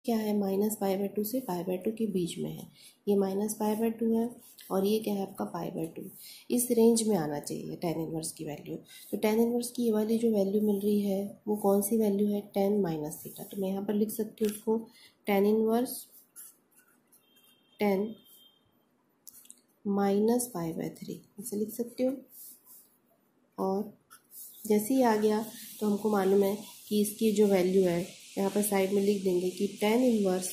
क्या है, -π/2 से π/2 के बीच में है। ये -π/2 है और ये क्या है आपका π/2। इस रेंज में आना चाहिए tan इनवर्स की वैल्यू। तो tan इनवर्स की ये वाली जो वैल्यू मिल रही है वो कौन सी वैल्यू है, tan - थीटा। तो मैं यहाँ पर लिख सकती हूँ उसको tan इनवर्स tan -π/3 ऐसे लिख सकती हूँ। और जैसे ही आ गया तो हमको मालूम है कि इसकी जो वैल्यू है यहाँ पर साइड में लिख देंगे कि tan inverse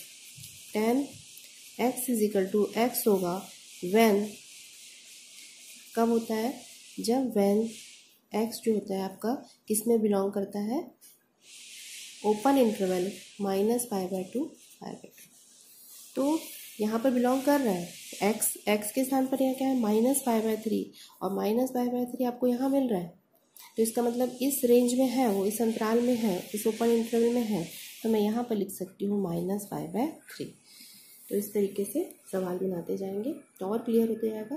tan x = x होगा व्हेन, कब होता है, जब व्हेन x जो होता है आपका किस में बिलोंग करता है, ओपन इंटरवल -π/2 π/2। तो यहाँ पर बिलोंग कर रहा है x के स्थान पर यहाँ क्या है -π/3 और -π/3 आपको यहाँ मिल रहा है। तो इसका मतलब इस रेंज में है, वो इस अंतराल में है, इस ओपन इंटरवल में है। तो मैं यहाँ पर लिख सकती हूँ -π/3। तो इस तरीके से सवाल बनाते जाएंगे तो और क्लियर होते जाएगा।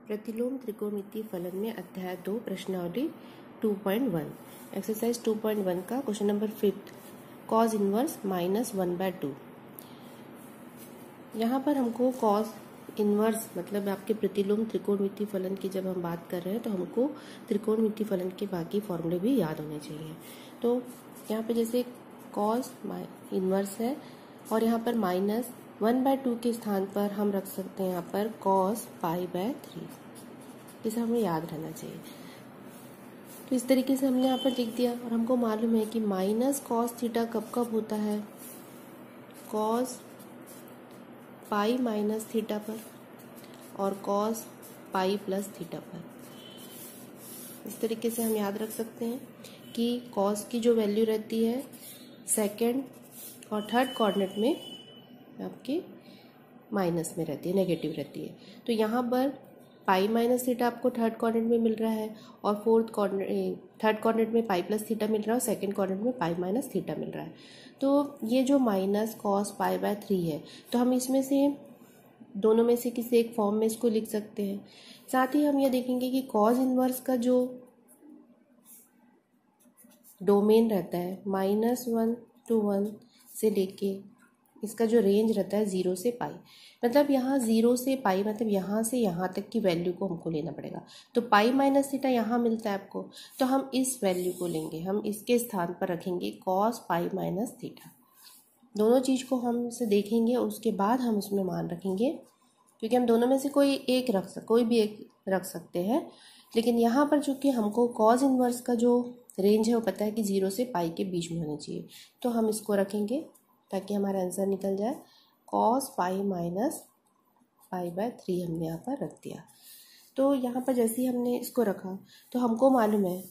प्रतिलोम त्रिकोणमितीय फलन में अध्याय 2 प्रश्नावली 2.1 एक्सरसाइज 2.1 का क्वेश्चन नंबर 5 cos इनवर्स -1/2। यहाँ पर हमको cos इनवर्स मतलब आपके प्रतिलोम त्रिकोणमितीय फलन की जब हम बात कर रहे हैं तो हमको त्रिकोणमितीय फलन के बाकी फॉर्मूले भी याद होने चाहिए। तो यहाँ पे जैसे cos इनवर्स है और यहाँ पर -1/2 के स्थान पर हम रख सकते हैं यहाँ पर cos π/3। इसे हमें याद रहना चाहिए। तो इस तरीके से हमने यहाँ पर लिख दिया और हमको मालूम है कि -cos थीटा कब कब होता है, cos π - थीटा पर और cos π + थीटा पर। इस तरीके से हम याद रख सकते हैं कि cos की जो वैल्यू रहती है सेकंड और थर्ड कोऑर्डिनेट में आपके माइनस में रहती है, नेगेटिव रहती है। तो यहाँ पर π - थीटा आपको थर्ड कोऑर्डिनेट में मिल रहा है और थर्ड कोऑर्डिनेट में π + थीटा मिल रहा है और सेकंड कोऑर्डिनेट में π - थीटा मिल रहा है। तो ये जो -cos π/3 है तो हम इसमें से दोनों में से किसी एक फॉर्म में इसको लिख सकते हैं। साथ ही हम ये देखेंगे कि cos इनवर्स का जो डोमेन रहता है -1 to 1 से लेके इसका जो रेंज रहता है 0 से π, मतलब यहाँ 0 से π मतलब यहाँ से यहाँ तक की वैल्यू को हमको लेना पड़ेगा। तो π - थीटा यहाँ मिलता है आपको, तो हम इस वैल्यू को लेंगे, हम इसके स्थान पर रखेंगे cos π - थीटा। दोनों चीज़ को हम से देखेंगे और उसके बाद हम उसमें मान रखेंगे, क्योंकि हम दोनों में से कोई भी एक रख सकते हैं। लेकिन यहाँ पर चूँकि हमको cos इनवर्स का जो रेंज है वो पता है कि 0 से π के बीच में होनी चाहिए, तो हम इसको रखेंगे ताकि हमारा आंसर निकल जाए। cos π - π/3 हमने यहाँ पर रख दिया। तो यहाँ पर जैसे ही हमने इसको रखा तो हमको मालूम है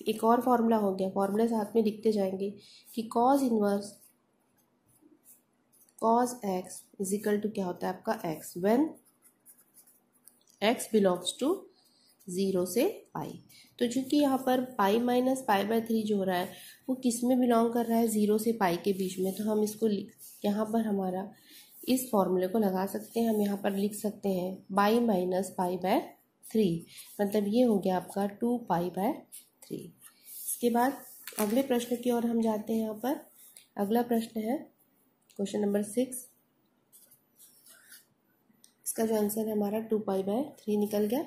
एक और फॉर्मूला हो गया, फॉर्मूले साथ में लिखते जाएंगे कि cos इनवर्स cos x = क्या होता है आपका x when x belongs to 0 से π। तो चूंकि यहाँ पर π - π/3 जो हो रहा है वो किस में बिलोंग कर रहा है, 0 से π के बीच में। तो हम इसको यहाँ पर हमारा इस फॉर्मूले को लगा सकते हैं। हम यहाँ पर लिख सकते हैं π - π/3 मतलब ये हो गया आपका 2π/3। इसके बाद अगले प्रश्न की ओर हम जाते हैं। यहाँ पर अगला प्रश्न है क्वेश्चन नंबर 6। इसका जो आंसर है हमारा 2π/3 निकल गया।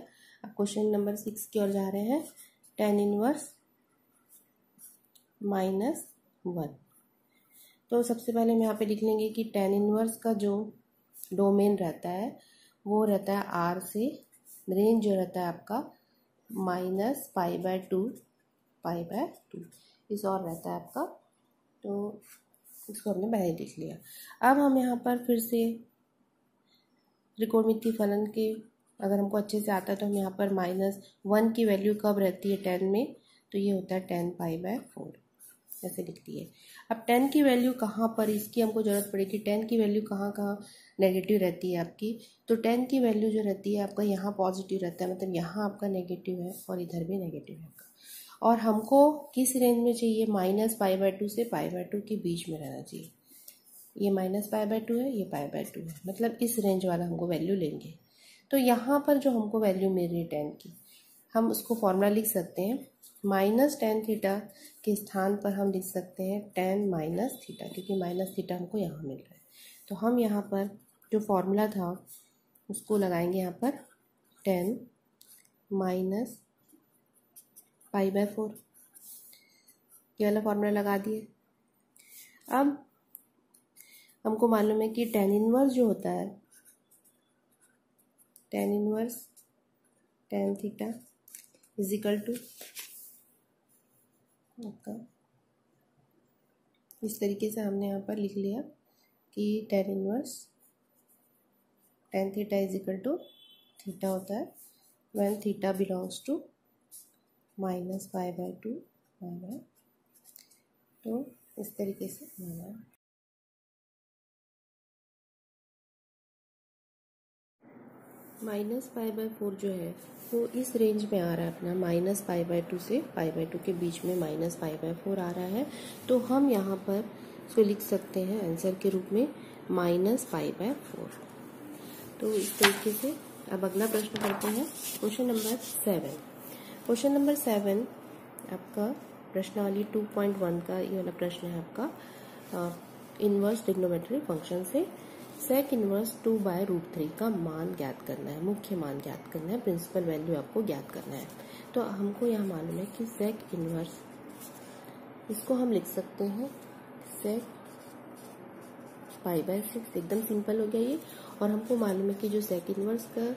अब क्वेश्चन नंबर 6 की ओर जा रहे हैं। tan inverse -1। तो सबसे पहले हम यहाँ पे लिख लेंगे कि tan इनवर्स का जो डोमेन रहता है वो रहता है R से, रेंज जो रहता है आपका -π/2 π/2 इस और रहता है आपका। तो इसको हमने पहले लिख लिया। अब हम यहाँ पर फिर से त्रिकोणमितीय फलन के अगर हमको अच्छे से आता है तो हम यहाँ पर -1 की वैल्यू कब रहती है tan में, तो ये होता है tan π/4 ऐसे लिख दिए। अब tan की वैल्यू कहाँ पर इसकी हमको ज़रूरत पड़ेगी, tan की वैल्यू कहाँ कहाँ नेगेटिव रहती है आपकी। तो tan की वैल्यू जो रहती है आपका यहाँ पॉजिटिव रहता है, मतलब यहाँ आपका नेगेटिव है और इधर भी नेगेटिव है आपका। और हमको किस रेंज में चाहिए, -π/2 से π/2 के बीच में रहना चाहिए। ये -π/2 है, ये π/2 है, मतलब इस रेंज वाला हमको वैल्यू लेंगे। तो यहाँ पर जो हमको वैल्यू मिल रही है tan की, हम उसको फॉर्मूला लिख सकते हैं माइनस टेन थीटा के स्थान पर हम लिख सकते हैं टेन माइनस थीटा, क्योंकि माइनस थीटा हमको यहाँ मिल रहा है। तो हम यहाँ पर जो फॉर्मूला था उसको लगाएंगे यहाँ पर टेन माइनस पाई बाय 4, ये वाला फॉर्मूला लगा दिए। अब हमको मालूम है कि टेन इनवर्स जो होता है, tan inverse tan theta is equal to आपका, इस तरीके से हमने यहाँ पर लिख लिया कि tan inverse tan theta is equal to theta होता है when theta belongs to minus pi by 2 pi by, तो इस तरीके से माना माइनस पाई बाय 4 जो है वो इस रेंज में आ रहा है अपना, माइनस पाई बाय 2 से पाई बाय 2 के बीच में माइनस पाई बाय 4 आ रहा है। तो हम यहाँ पर इसको लिख सकते हैं आंसर के रूप में माइनस पाई बाय 4। तो इस तरीके से अब अगला प्रश्न करते हैं, क्वेश्चन नंबर 7। क्वेश्चन नंबर 7 आपका प्रश्नावली 2.1 का ये वाला प्रश्न है आपका, इनवर्स ट्रिग्नोमेट्री फंक्शन से सेक इनवर्स 2/√3 का मान ज्ञात करना है, मुख्य मान ज्ञात करना है, प्रिंसिपल वैल्यू आपको ज्ञात करना है। तो हमको यहाँ मालूम है कि सेक इनवर्स, इसको हम लिख सकते हैं सेक पाई बाय 6, एकदम सिंपल हो गया ये। और हमको मालूम है कि जो सेक इनवर्स का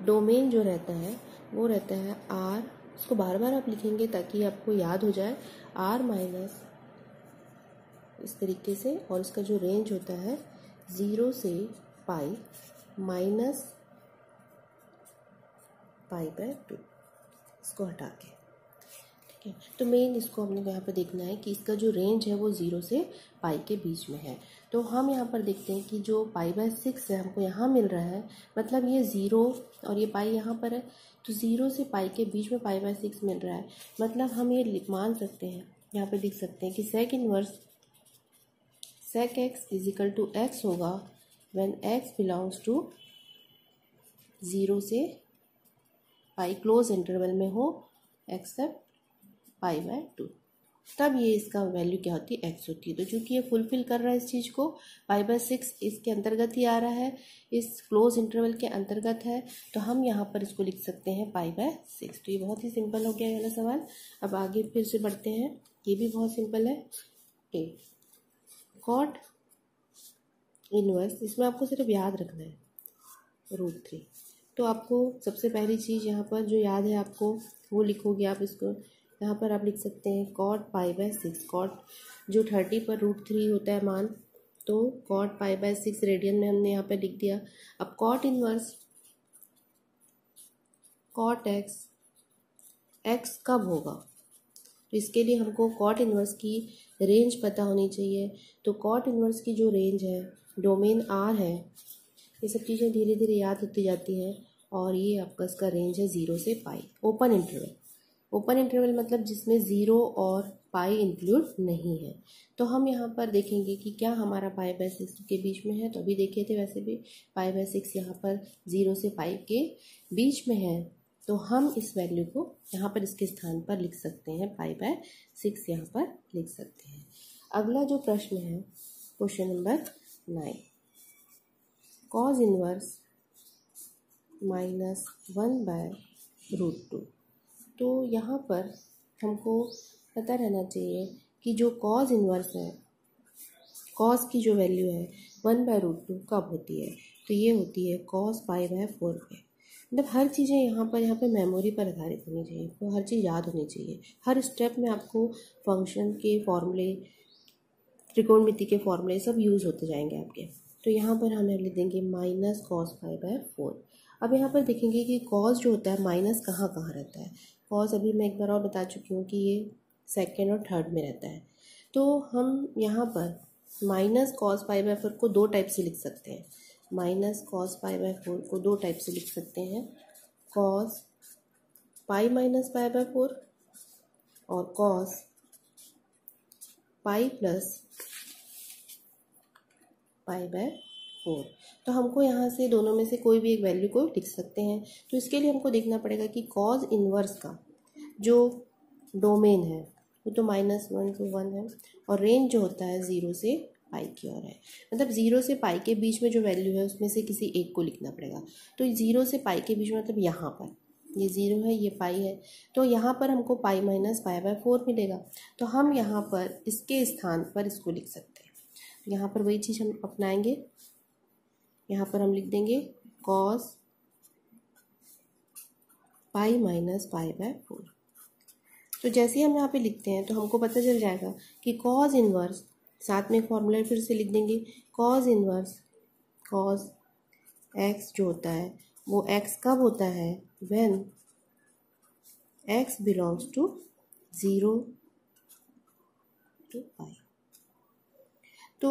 डोमेन जो रहता है वो रहता है आर, इसको बार बार आप लिखेंगे ताकि आपको याद हो जाए, आर माइनस इस तरीके से, और इसका जो रेंज होता है 0 से पाई माइनस पाई बाय 2, इसको हटा के, ठीक है। तो मेन इसको हमने यहाँ पर देखना है कि इसका जो रेंज है वो 0 से पाई के बीच में है। तो हम यहाँ पर देखते हैं कि जो पाई बाय 6 है हमको यहाँ मिल रहा है, मतलब ये 0 और ये पाई यहाँ पर है, तो 0 से पाई के बीच में पाई बाय 6 मिल रहा है। मतलब हम ये मान सकते हैं, यहाँ पे लिख सकते हैं कि sec inverse sec x is equal to x होगा व्हेन एक्स बिलोंग्स टू 0 से पाई क्लोज इंटरवल में हो एक्सेप्ट पाई बाय 2, तब ये इसका वैल्यू क्या होती है, एक्स होती है। तो चूंकि ये फुलफिल कर रहा है इस चीज़ को, पाई बाय 6 इसके अंतर्गत ही आ रहा है, इस क्लोज इंटरवल के अंतर्गत है, तो हम यहाँ पर इसको लिख सकते हैं पाई बाय 6। तो ये बहुत ही सिंपल हो गया ये वाला सवाल। अब आगे फिर से बढ़ते हैं, ये भी बहुत सिंपल है। कॉट इनवर्स, इसमें आपको सिर्फ याद रखना है √3। तो आपको सबसे पहली चीज़ यहाँ पर जो याद है आपको वो लिखोगे आप, इसको यहाँ पर आप लिख सकते हैं कॉट पाई बाय 6। कॉट जो 30 पर √3 होता है मान, तो कॉट पाई बाय 6 रेडियन में हमने यहाँ पर लिख दिया। अब cot inverse cot x, x कब होगा, तो इसके लिए हमको कॉट इनवर्स की रेंज पता होनी चाहिए। तो कॉट इनवर्स की जो रेंज है, डोमेन आर है, ये सब चीज़ें धीरे धीरे याद होती जाती हैं। और ये आपका इसका रेंज है 0 से पाई, ओपन इंटरवल। ओपन इंटरवल मतलब जिसमें 0 और पाई इंक्लूड नहीं है। तो हम यहाँ पर देखेंगे कि क्या हमारा पाई बाय 6 के बीच में है, तो अभी देखे थे वैसे भी पाई बाय 6 यहाँ पर 0 से पाई के बीच में है, तो हम इस वैल्यू को यहाँ पर इसके स्थान पर लिख सकते हैं, पाई बाय 6 यहाँ पर लिख सकते हैं। अगला जो प्रश्न है क्वेश्चन नंबर 9, कॉज इनवर्स -1/√2। तो यहाँ पर हमको पता रहना चाहिए कि जो कॉज इनवर्स है, कॉज की जो वैल्यू है 1/√2 कब होती है, तो ये होती है कॉस पाई बाय 4 पे। मतलब हर चीज़ें यहाँ पे मेमोरी पर आधारित होनी चाहिए, तो हर चीज़ याद होनी चाहिए। हर स्टेप में आपको फंक्शन के फॉर्मूले, त्रिकोणमिति के फॉर्मूले सब यूज़ होते जाएंगे आपके। तो यहाँ पर हमें लिख देंगे माइनस कॉस पाई बाय 4। अब यहाँ पर देखेंगे कि कॉस जो होता है माइनस कहाँ कहाँ रहता है। कॉस अभी मैं एक बार और बता चुकी हूँ कि ये सेकेंड और थर्ड में रहता है। तो हम यहाँ पर माइनस कॉस पाई बाय 4 को दो टाइप से लिख सकते हैं। माइनस कॉस पाई बाय 4 को दो टाइप से लिख सकते हैं, cos pi minus pi bye 4 और cos pi plus pi by 4। तो हमको यहाँ से दोनों में से कोई भी एक वैल्यू को लिख सकते हैं। तो इसके लिए हमको देखना पड़ेगा कि कॉज इनवर्स का जो डोमेन है वो तो -1 से 1 है, और रेंज जो होता है 0 से पाई की ओर है। मतलब 0 से पाई के बीच में जो वैल्यू है उसमें से किसी एक को लिखना पड़ेगा। तो 0 से पाई के बीच में मतलब यहाँ पर ये 0 है, ये पाई है, तो यहाँ पर हमको पाई माइनस पाई बाय 4 मिलेगा। तो हम यहाँ पर इसके स्थान पर इसको लिख सकते हैं। तो यहाँ पर वही चीज़ हम अपनाएंगे, यहाँ पर हम लिख देंगे cos pi minus pi bye 4। तो जैसे ही हम यहाँ पे लिखते हैं तो हमको पता चल जाएगा कि कॉस इनवर्स, साथ में फॉर्मूला फिर से लिख देंगे, कॉस इनवर्स कॉस एक्स जो होता है वो एक्स कब होता है, when x belongs to 0 to pi. तो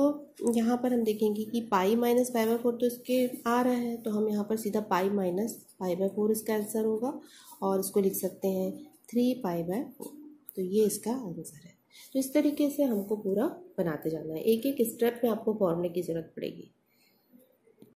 यहाँ पर हम देखेंगे कि पाई माइनस पाई बाय 4 तो इसके आ रहा है, तो हम यहाँ पर सीधा पाई माइनस पाई बाय 4 इसका आंसर होगा, और इसको लिख सकते हैं 3 पाई बाय 4। तो ये इसका आंसर है। तो इस तरीके से हमको पूरा बनाते जाना है, एक एक स्टेप में आपको फॉर्मूले की ज़रूरत पड़ेगी।